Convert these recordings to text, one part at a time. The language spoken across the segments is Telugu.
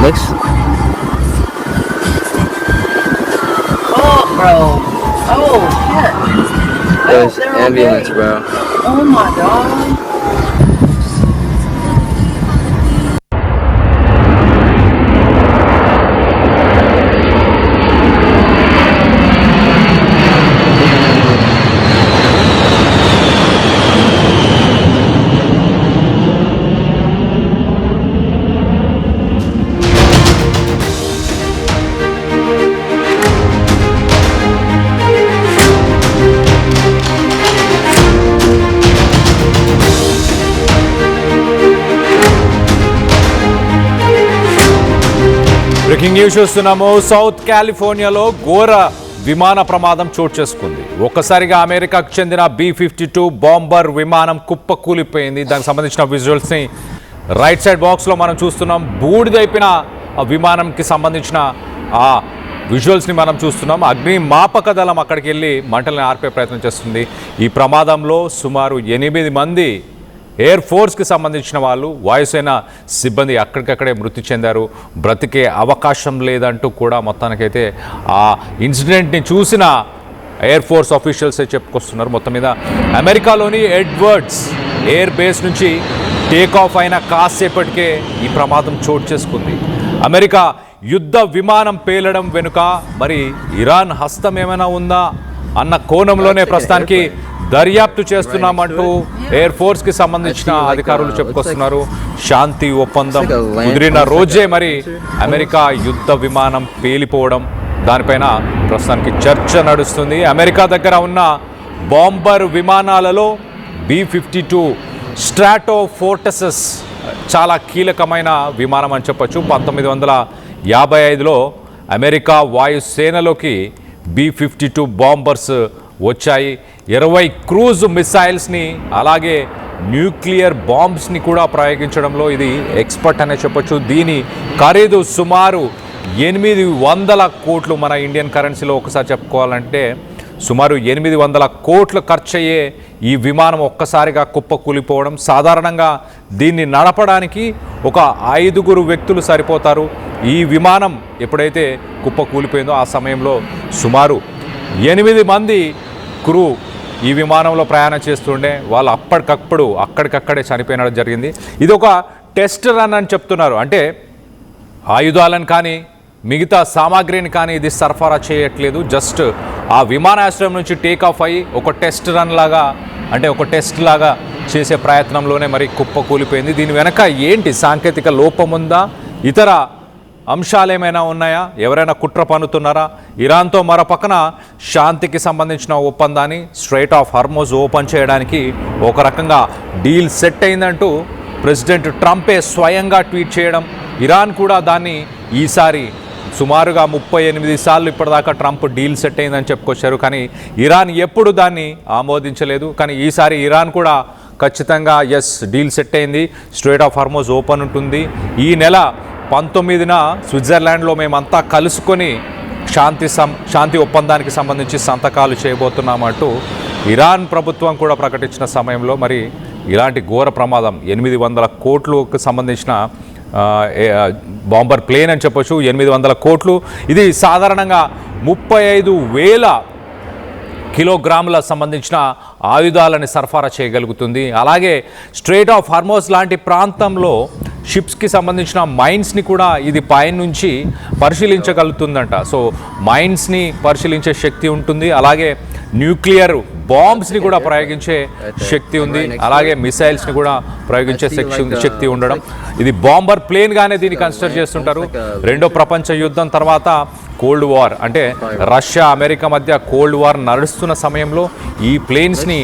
Looks. Oh, bro. Oh, shit. There's They're ambulance, okay. bro. Oh, my God. Breaking news చూస్తున్నాము. సౌత్ కాలిఫోర్నియాలో ఘోర విమాన ప్రమాదం చోటు చేసుకుంది. ఒక్కసారిగా అమెరికాకు చెందిన B-52 బాంబర్ విమానం కుప్పకూలిపోయింది. దానికి సంబంధించిన విజువల్స్ని రైట్ సైడ్ బాక్స్లో మనం చూస్తున్నాం. బూడిదైపోయిన ఆ విమానంకి సంబంధించిన ఆ విజువల్స్ని మనం చూస్తున్నాం. అగ్నిమాపక దళం అక్కడికి వెళ్ళి మంటల్ని ఆర్పే ప్రయత్నం చేస్తుంది. ఈ ప్రమాదంలో సుమారు 8 మంది ఎయిర్ ఫోర్స్కి సంబంధించిన వాళ్ళు, వాయుసేన సిబ్బంది అక్కడికక్కడే మృతి చెందారు. బ్రతికే అవకాశం లేదంటూ కూడా మొత్తానికైతే ఆ ఇన్సిడెంట్ని చూసిన ఎయిర్ ఫోర్స్ ఆఫీషియల్సే చెప్పుకొస్తున్నారు. మొత్తం మీద అమెరికాలోని ఎడ్వర్డ్స్ ఎయిర్ బేస్ నుంచి టేక్ ఆఫ్ అయిన కాసేపటికే ఈ ప్రమాదం చోటు చేసుకుంది. అమెరికా యుద్ధ విమానం పేలడం వెనుక మరి ఇరాన్ హస్తం ఏమైనా ఉందా అన్న కోణంలోనే ప్రస్తుతానికి దర్యాప్తు చేస్తున్నామంటూ ఎయిర్ ఫోర్స్కి సంబంధించిన అధికారులు చెప్పుకొస్తున్నారు. శాంతి ఒప్పందం కుదిరిన రోజే మరి అమెరికా యుద్ధ విమానం పేలిపోవడం, దానిపైన ప్రస్తుతానికి చర్చ నడుస్తుంది. అమెరికా దగ్గర ఉన్న బాంబర్ విమానాలలో B-52 స్ట్రాటోఫోర్ట్రస్ చాలా కీలకమైన విమానం అని చెప్పొచ్చు. 1955లో అమెరికా వాయుసేనలోకి B-52 బాంబర్స్ వచ్చాయి. 20 క్రూజ్ మిసైల్స్ని అలాగే న్యూక్లియర్ బాంబ్స్ని కూడా ప్రయోగించడంలో ఇది ఎక్స్పర్ట్ అనే చెప్పొచ్చు. దీని ఖరీదు సుమారు 800 కోట్లు. మన ఇండియన్ కరెన్సీలో ఒకసారి చెప్పుకోవాలంటే సుమారు 800 కోట్లు ఖర్చు అయ్యే ఈ విమానం ఒక్కసారిగా కుప్పకూలిపోవడం. సాధారణంగా దీన్ని నడపడానికి ఒక 5 వ్యక్తులు సరిపోతారు. ఈ విమానం ఎప్పుడైతే కుప్పకూలిపోయిందో ఆ సమయంలో సుమారు 8 మంది క్రూ ఈ విమానంలో ప్రయాణం చేస్తుండే. వాళ్ళు అక్కడికక్కడే చనిపోయినడం జరిగింది. ఇది ఒక టెస్ట్ రన్ అని చెప్తున్నారు. అంటే ఆయుధాలను కానీ మిగతా సామాగ్రిని కానీ ఇది సరఫరా చేయట్లేదు. జస్ట్ ఆ విమానాశ్రయం నుంచి టేక్ ఆఫ్ అయ్యి ఒక టెస్ట్ రన్ లాగా, అంటే ఒక టెస్ట్ లాగా చేసే ప్రయత్నంలోనే మరి కుప్పకూలిపోయింది. దీని వెనక ఏంటి సాంకేతిక లోపం ఉందా, ఇతర అంశాలు ఏమైనా ఉన్నాయా, ఎవరైనా కుట్ర పన్నుతున్నారా? ఇరాన్తో మరో పక్కన శాంతికి సంబంధించిన ఒప్పందాన్ని స్ట్రైట్ ఆఫ్ హార్మోజ్ ఓపెన్ చేయడానికి ఒక రకంగా డీల్ సెట్ అయిందంటూ ప్రెసిడెంట్ ట్రంపే స్వయంగా ట్వీట్ చేయడం, ఇరాన్ కూడా దాన్ని ఈసారి సుమారుగా 38 సార్లు ఇప్పటిదాకా ట్రంప్ డీల్ సెట్ అయిందని చెప్పుకొచ్చారు. కానీ ఇరాన్ ఎప్పుడు దాన్ని ఆమోదించలేదు. కానీ ఈసారి ఇరాన్ కూడా ఖచ్చితంగా ఎస్ డీల్ సెట్ అయింది, స్ట్రైట్ ఆఫ్ హార్మోజ్ ఓపెన్ ఉంటుంది, ఈ నెల 19న స్విట్జర్లాండ్లో మేమంతా కలుసుకొని శాంతి ఒప్పందానికి సంబంధించి సంతకాలు చేయబోతున్నామంటూ ఇరాన్ ప్రభుత్వం కూడా ప్రకటించిన సమయంలో మరి ఇలాంటి ఘోర ప్రమాదం 800 కోట్లకు సంబంధించిన బాంబర్ ప్లేన్ అని చెప్పొచ్చు. 800 కోట్లు. ఇది సాధారణంగా 35,000 కిలోగ్రాముల సంబంధించిన ఆయుధాలని సరఫరా చేయగలుగుతుంది. అలాగే స్ట్రైట్ ఆఫ్ హార్మోజ్ లాంటి ప్రాంతంలో షిప్స్కి సంబంధించిన మైన్స్ని కూడా ఇది పైనుంచి పరిశీలించగలుగుతుందంట. సో మైన్స్ని పరిశీలించే శక్తి ఉంటుంది. అలాగే న్యూక్లియర్ బాంబ్స్ని కూడా ప్రయోగించే శక్తి ఉంది. అలాగే మిసైల్స్ని కూడా ప్రయోగించే శక్తి ఉండడం. ఇది బాంబర్ ప్లేన్గానే దీన్ని కన్సిడర్ చేస్తుంటారు. రెండో ప్రపంచ యుద్ధం తర్వాత కోల్డ్ వార్, అంటే రష్యా అమెరికా మధ్య కోల్డ్ వార్ నడుస్తున్న సమయంలో ఈ ప్లేన్స్ని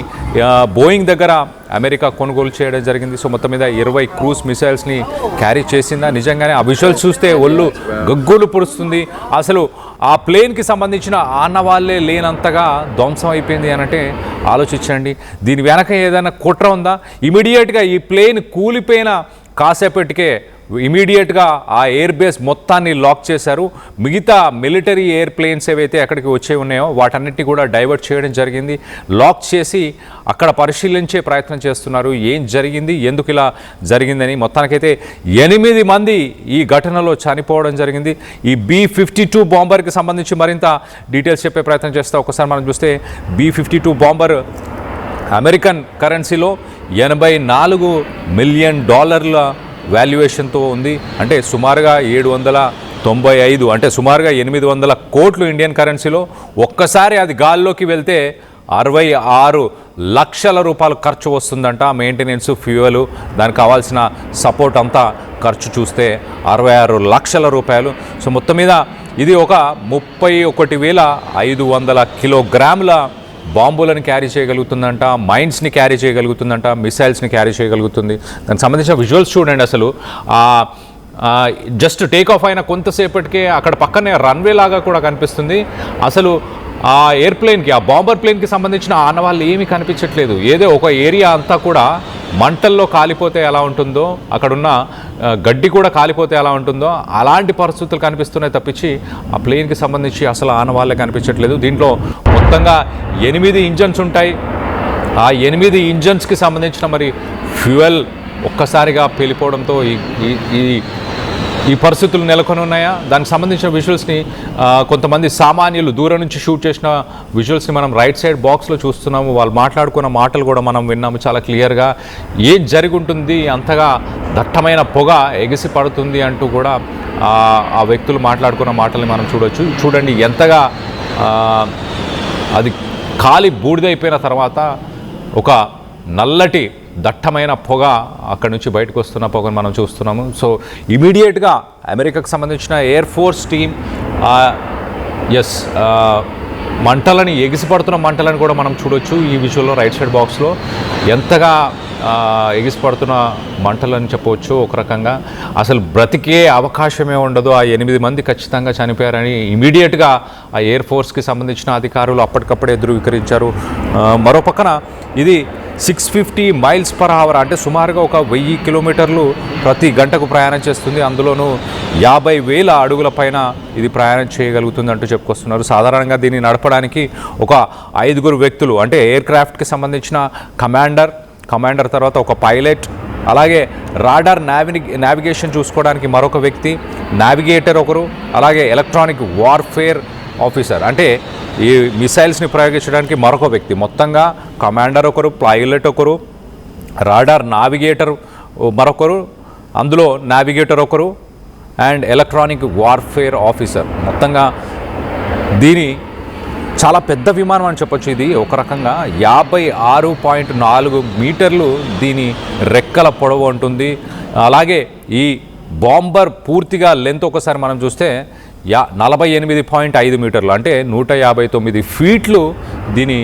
బోయింగ్ దగ్గర అమెరికా కొనుగోలు చేయడం జరిగింది. సో మొత్తం మీద 20 క్రూజ్ మిసైల్స్ని క్యారీ చేసిందా? నిజంగానే ఆ విజువల్స్ చూస్తే ఒళ్ళు గగ్గులు పొడుస్తుంది. అసలు ఆ ప్లేన్కి సంబంధించిన ఆనవాళ్ళే లేనంతగా ధ్వంసం అయిపోయింది అనంటే ఆలోచించండి. దీని వెనక ఏదైనా కుట్ర ఉందా? ఇమీడియట్గా ఈ ప్లేన్ కూలిపోయిన కాసేపటికే ఇమీడియట్గా ఆ ఎయిర్ బేస్ మొత్తాన్ని లాక్ చేశారు. మిగతా మిలిటరీ ఎయిర్ ప్లేన్స్ ఏవైతే అక్కడికి వచ్చే ఉన్నాయో వాటన్నిటిని కూడా డైవర్ట్ చేయడం జరిగింది. లాక్ చేసి అక్కడ పరిశీలించే ప్రయత్నం చేస్తున్నారు. ఏం జరిగింది, ఎందుకు ఇలా జరిగిందని. మొత్తానికైతే 8 మంది ఈ ఘటనలో చనిపోవడం జరిగింది. ఈ B-52 బాంబర్కి సంబంధించి మరింత డీటెయిల్స్ చెప్పే ప్రయత్నం చేస్తే ఒకసారి మనం చూస్తే B-52 బాంబర్ అమెరికన్ కరెన్సీలో $84 మిలియన్ వాల్యుయేషన్తో ఉంది. అంటే సుమారుగా 795, అంటే సుమారుగా 800 కోట్లు ఇండియన్ కరెన్సీలో. ఒక్కసారి అది గాల్లోకి వెళ్తే 66 లక్షల రూపాయలు ఖర్చు వస్తుందంట. మెయింటెనెన్స్, ఫ్యూయల్, దానికి కావాల్సిన సపోర్ట్ అంతా ఖర్చు చూస్తే 66 లక్షల రూపాయలు. సో మొత్తం మీద ఇది ఒక 31,500 కిలోగ్రాముల బాంబులను క్యారీ చేయగలుగుతుందంట, మైన్స్ని క్యారీ చేయగలుగుతుందంట, మిసైల్స్ని క్యారీ చేయగలుగుతుంది. దానికి సంబంధించిన విజువల్స్ చూడండి. అసలు జస్ట్ టేక్ ఆఫ్ అయిన కొంతసేపటికే అక్కడ పక్కనే రన్వే లాగా కూడా కనిపిస్తుంది. అసలు ఆ ఎయిర్ప్లేన్కి, ఆ బాంబర్ ప్లేన్కి సంబంధించిన ఆనవాళ్ళు ఏమీ కనిపించట్లేదు. ఏదో ఒక ఏరియా అంతా కూడా మంటల్లో కాలిపోతే ఎలా ఉంటుందో, అక్కడున్న గడ్డి కూడా కాలిపోతే ఎలా ఉంటుందో అలాంటి పరిస్థితులు కనిపిస్తున్నాయి తప్పించి ఆ ప్లేన్కి సంబంధించి అసలు ఆనవాళ్ళే కనిపించట్లేదు. దీంట్లో మొత్తంగా 8 ఇంజన్స్ ఉంటాయి. ఆ 8 ఇంజన్స్కి సంబంధించిన మరి ఫ్యూయల్ ఒక్కసారిగా పేలిపోవడంతో ఈ పరిస్థితులు నెలకొని ఉన్నాయా. దానికి సంబంధించిన విజువల్స్ని కొంతమంది సామాన్యులు దూరం నుంచి షూట్ చేసిన విజువల్స్ని మనం రైట్ సైడ్ బాక్స్లో చూస్తున్నాము. వాళ్ళు మాట్లాడుకున్న మాటలు కూడా మనం విన్నాము చాలా క్లియర్గా. ఏం జరిగి ఉంటుంది, అంతగా దట్టమైన పొగ ఎగిసి పడుతుంది అంటూ కూడా ఆ వ్యక్తులు మాట్లాడుకున్న మాటల్ని మనం చూడొచ్చు. చూడండి ఎంతగా అది కాలి బూడిదైపోయిన తర్వాత ఒక నల్లటి దట్టమైన పొగ అక్కడి నుంచి బయటకు వస్తున్న పొగను మనం చూస్తున్నాము. సో ఇమీడియట్గా అమెరికాకు సంబంధించిన ఎయిర్ ఫోర్స్ టీమ్ మంటలని, ఎగిసిపడుతున్న మంటలను కూడా మనం చూడొచ్చు ఈ విజువల్లో రైట్ సైడ్ బాక్స్లో. ఎంతగా ఎగిసిపడుతున్న మంటలని చెప్పవచ్చు. ఒక రకంగా అసలు బ్రతికే అవకాశమే ఉండదు. ఆ 8 మంది ఖచ్చితంగా చనిపోయారని ఇమీడియట్గా ఆ ఎయిర్ ఫోర్స్కి సంబంధించిన అధికారులు అప్పటికప్పుడే ధృవీకరించారు. మరో పక్కన ఇది 650 మైల్స్ పర్ అవర్, అంటే సుమారుగా ఒక 1000 కిలోమీటర్లు ప్రతి గంటకు ప్రయాణం చేస్తుంది. అందులోనూ 50,000 అడుగుల పైన ఇది ప్రయాణం చేయగలుగుతుంది అంటూ చెప్పుకొస్తున్నారు. సాధారణంగా దీన్ని నడపడానికి ఒక 5 వ్యక్తులు, అంటే ఎయిర్ క్రాఫ్ట్కి సంబంధించిన కమాండర్ తర్వాత ఒక పైలట్, అలాగే రాడార్ నావిగేషన్ చూసుకోవడానికి మరొక వ్యక్తి, నావిగేటర్ ఒకరు, అలాగే ఎలక్ట్రానిక్ వార్ఫేర్ ఆఫీసర్, అంటే ఈ మిసైల్స్ని ప్రయోగించడానికి మరొక వ్యక్తి. మొత్తంగా కమాండర్ ఒకరు, పైలట్ ఒకరు, రాడార్ నావిగేటర్ మరొకరు, అందులో నావిగేటర్ ఒకరు అండ్ ఎలక్ట్రానిక్ వార్ఫేర్ ఆఫీసర్. మొత్తంగా దీని చాలా పెద్ద విమానం అని చెప్పొచ్చు. ఇది ఒక రకంగా 56.4 మీటర్లు దీని రెక్కల పొడవు ఉంటుంది. అలాగే ఈ బాంబర్ పూర్తిగా లెంత్ ఒకసారి మనం చూస్తే 48.5 మీటర్లు, అంటే 159 ఫీట్లు దీని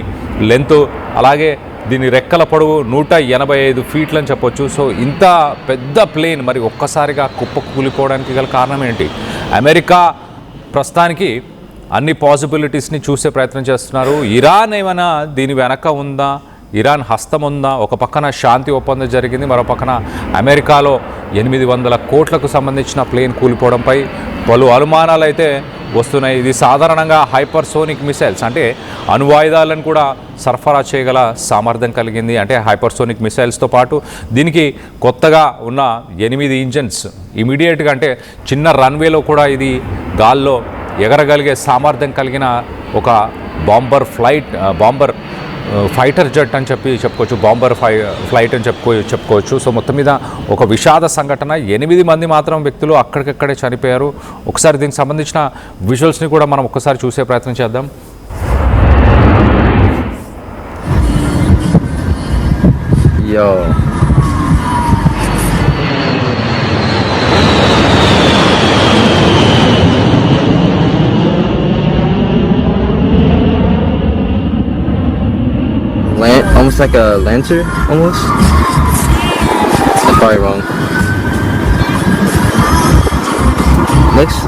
లెంత్. అలాగే దీని రెక్కల పొడవు 185 ఫీట్లు అని చెప్పొచ్చు. సో ఇంత పెద్ద ప్లేన్ మరి ఒక్కసారిగా కుప్పకూలిపోవడానికి గల కారణం ఏంటి? అమెరికా ప్రస్తుతానికి అన్ని పాసిబిలిటీస్ని చూసే ప్రయత్నం చేస్తున్నారు. ఇరాన్ ఏమైనా దీని వెనక ఉందా, ఇరాన్ హస్తం ఉందా? ఒక పక్కన శాంతి ఒప్పందం జరిగింది, మరో పక్కన అమెరికాలో 800 కోట్లకు సంబంధించిన ప్లేన్ కూలిపోవడంపై పలు అనుమానాలు అయితే వస్తున్నాయి. ఇది సాధారణంగా హైపర్సోనిక్ మిసైల్స్, అంటే అణువాయుధాలను కూడా సరఫరా చేయగల సామర్థ్యం కలిగింది. అంటే హైపర్సోనిక్ మిసైల్స్తో పాటు దీనికి కొత్తగా ఉన్న 8 ఇంజన్స్ ఇమీడియట్గా, అంటే చిన్న రన్వేలో కూడా ఇది గాల్లో ఎగరగలిగే సామర్థ్యం కలిగిన ఒక బాంబర్ ఫైటర్ జెట్ అని చెప్పుకోవచ్చు, బాంబర్ ఫ్లైట్ అని చెప్పుకోవచ్చు. సో మొత్తం మీద ఒక విషాద సంఘటన. 8 మంది మాత్రం వ్యక్తులు అక్కడికక్కడే చనిపోయారు. ఒకసారి దీనికి సంబంధించిన విజువల్స్ని కూడా మనం ఒక్కసారి చూసే ప్రయత్నం చేద్దాం. Almost like a Lancer, almost. That's probably wrong. Next.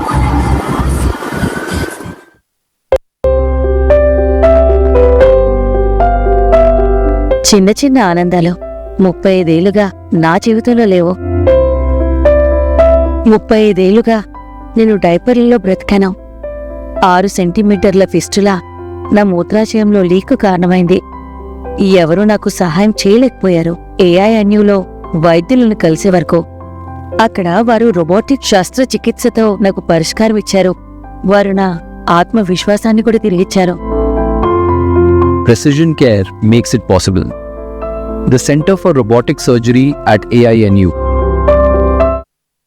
చిన్న చిన్న ఆనందాలు 35 ఏళ్లుగా నా జీవితంలో లేవు. 35 ఏళ్లుగా నేను డైపర్లలో బ్రతికాను. 6 సెంటీమీటర్ల ఫిస్టులా నా మూత్రాశయంలో లీకు కారణమైంది. ఎవరూ నాకు సహాయం చేయలేకపోయారు. AINUలో వైద్యులను కలిసే వరకు. అక్కడ వారు రోబోటిక్ శస్త్రచికిత్సతో నాకు పరిష్కారం ఇచ్చారు. వారు నా ఆత్మవిశ్వాసాన్ని కూడా తిరిగిచ్చారు. Precision care makes it possible. The Center for Robotic Surgery at AINU